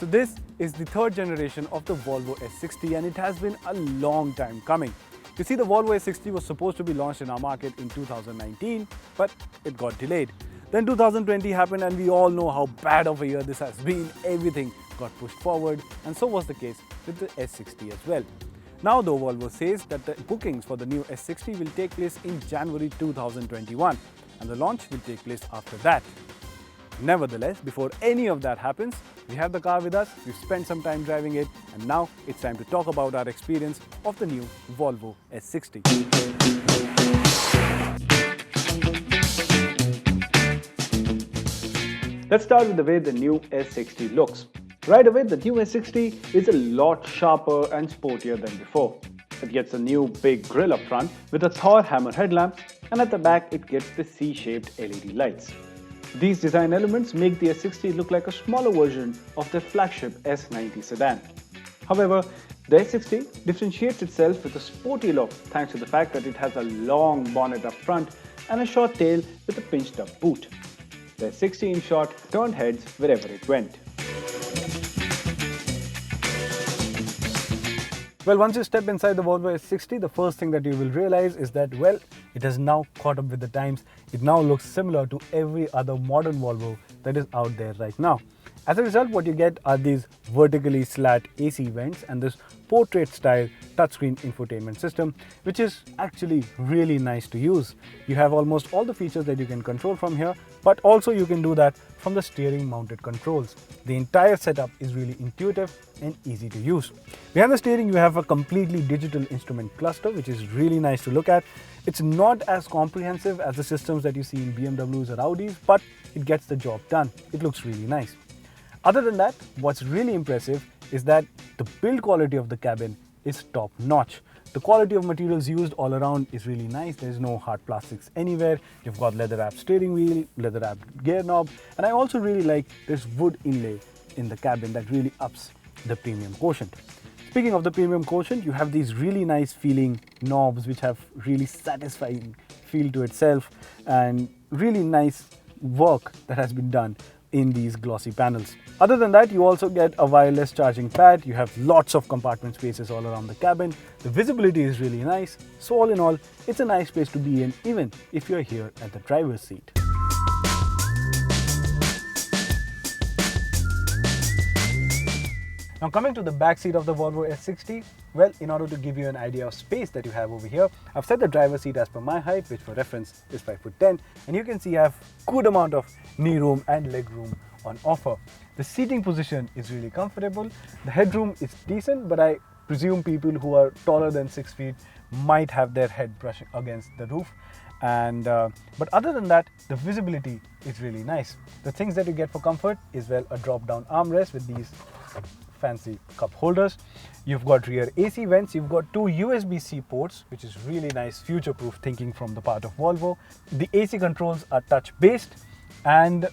So this is the third generation of the Volvo S60 and it has been a long time coming. You see, the Volvo S60 was supposed to be launched in our market in 2019, but it got delayed. Then 2020 happened and we all know how bad of a year this has been. Everything got pushed forward and so was the case with the S60 as well. Now though, Volvo says that the bookings for the new S60 will take place in January 2021 and the launch will take place after that. Nevertheless, before any of that happens, we have the car with us, we've spent some time driving it, and now it's time to talk about our experience of the new Volvo S60. Let's start with the way the new S60 looks. Right away, the new S60 is a lot sharper and sportier than before. It gets a new big grille up front with a Thor hammer headlamp, and at the back it gets the C-shaped LED lights. These design elements make the S60 look like a smaller version of their flagship S90 sedan. However, the S60 differentiates itself with a sporty look thanks to the fact that it has a long bonnet up front and a short tail with a pinched up boot. The S60 in short turned heads wherever it went. Well, once you step inside the Volvo S60, the first thing that you will realize is that, well, it has now caught up with the times. It now looks similar to every other modern Volvo that is out there right now. As a result, what you get are these vertically slat AC vents and this portrait-style touchscreen infotainment system, which is actually really nice to use. You have almost all the features that you can control from here, but also you can do that from the steering mounted controls. The entire setup is really intuitive and easy to use. Behind the steering, you have a completely digital instrument cluster, which is really nice to look at. It's not as comprehensive as the systems that you see in BMWs or Audis, but it gets the job done. It looks really nice. Other than that, what's really impressive is that the build quality of the cabin is top notch. The quality of materials used all around is really nice. There's no hard plastics anywhere. You've got leather wrapped steering wheel, leather wrapped gear knob, and I also really like this wood inlay in the cabin that really ups the premium quotient. Speaking of the premium quotient, you have these really nice feeling knobs which have really satisfying feel to itself and really nice work that has been done in these glossy panels. Other than that, you also get a wireless charging pad. You have lots of compartment spaces all around the cabin. The visibility is really nice. So all in all, it's a nice place to be in, even if you're here at the driver's seat. Now coming to the back seat of the Volvo S60, well, in order to give you an idea of space that you have over here, I've set the driver's seat as per my height, which for reference is 5'10", and you can see I have good amount of knee room and leg room on offer. The seating position is really comfortable. The headroom is decent, but I presume people who are taller than 6 feet might have their head brushing against the roof. But other than that, the visibility is really nice. The things that you get for comfort is, well, a drop-down armrest with these fancy cup holders. You've got rear AC vents, you've got 2 USB-C ports, which is really nice future-proof thinking from the part of Volvo. The AC controls are touch-based and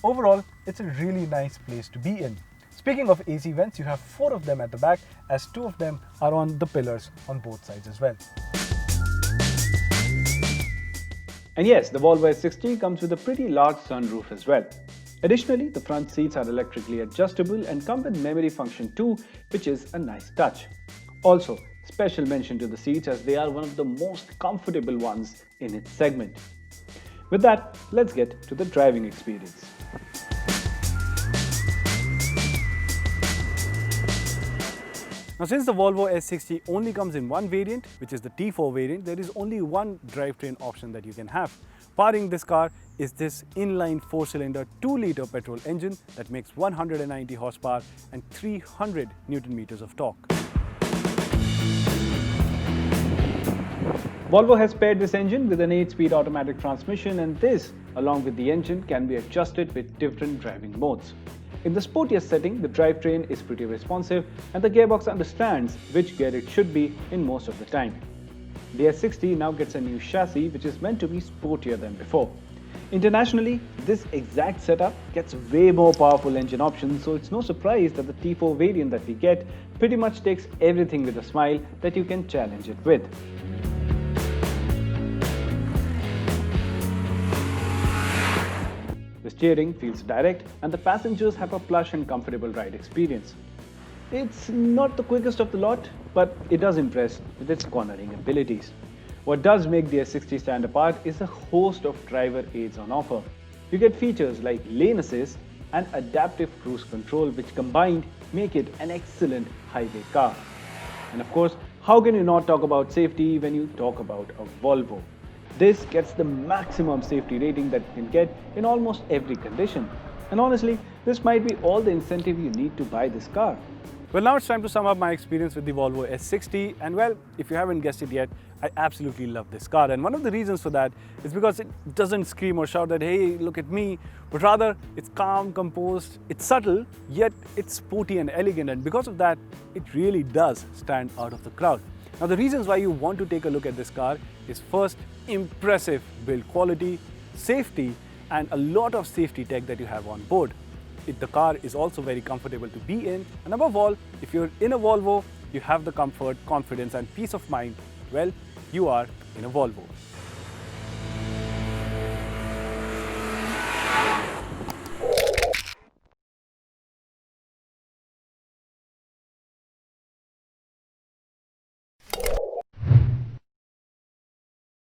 overall, it's a really nice place to be in. Speaking of AC vents, you have 4 of them at the back, as 2 of them are on the pillars on both sides as well. And yes, the Volvo S60 comes with a pretty large sunroof as well. Additionally, the front seats are electrically adjustable and come with memory function too, which is a nice touch. Also, special mention to the seats as they are one of the most comfortable ones in its segment. With that, let's get to the driving experience. Now, since the Volvo S60 only comes in one variant, which is the T4 variant, there is only one drivetrain option that you can have. Powering this car is this inline 4-cylinder 2-liter petrol engine that makes 190 horsepower and 300 Newton meters of torque. Volvo has paired this engine with an 8-speed automatic transmission, and this, along with the engine, can be adjusted with different driving modes. In the sportiest setting, the drivetrain is pretty responsive and the gearbox understands which gear it should be in most of the time. The S60 now gets a new chassis which is meant to be sportier than before. Internationally, this exact setup gets way more powerful engine options, so it's no surprise that the T4 variant that we get pretty much takes everything with a smile that you can challenge it with. The steering feels direct and the passengers have a plush and comfortable ride experience. It's not the quickest of the lot, but it does impress with its cornering abilities. What does make the S60 stand apart is a host of driver aids on offer. You get features like lane assist and adaptive cruise control, which combined make it an excellent highway car. And of course, how can you not talk about safety when you talk about a Volvo? This gets the maximum safety rating that you can get in almost every condition. And honestly, this might be all the incentive you need to buy this car. Well, now it's time to sum up my experience with the Volvo S60, and well, if you haven't guessed it yet, I absolutely love this car. And one of the reasons for that is because it doesn't scream or shout that, hey, look at me, but rather it's calm, composed, it's subtle, yet it's sporty and elegant, and because of that, it really does stand out of the crowd. Now, the reasons why you want to take a look at this car is first, impressive build quality, safety, and a lot of safety tech that you have on board. The car is also very comfortable to be in, and above all, if you're in a Volvo, you have the comfort, confidence and peace of mind. Well, you are in a Volvo.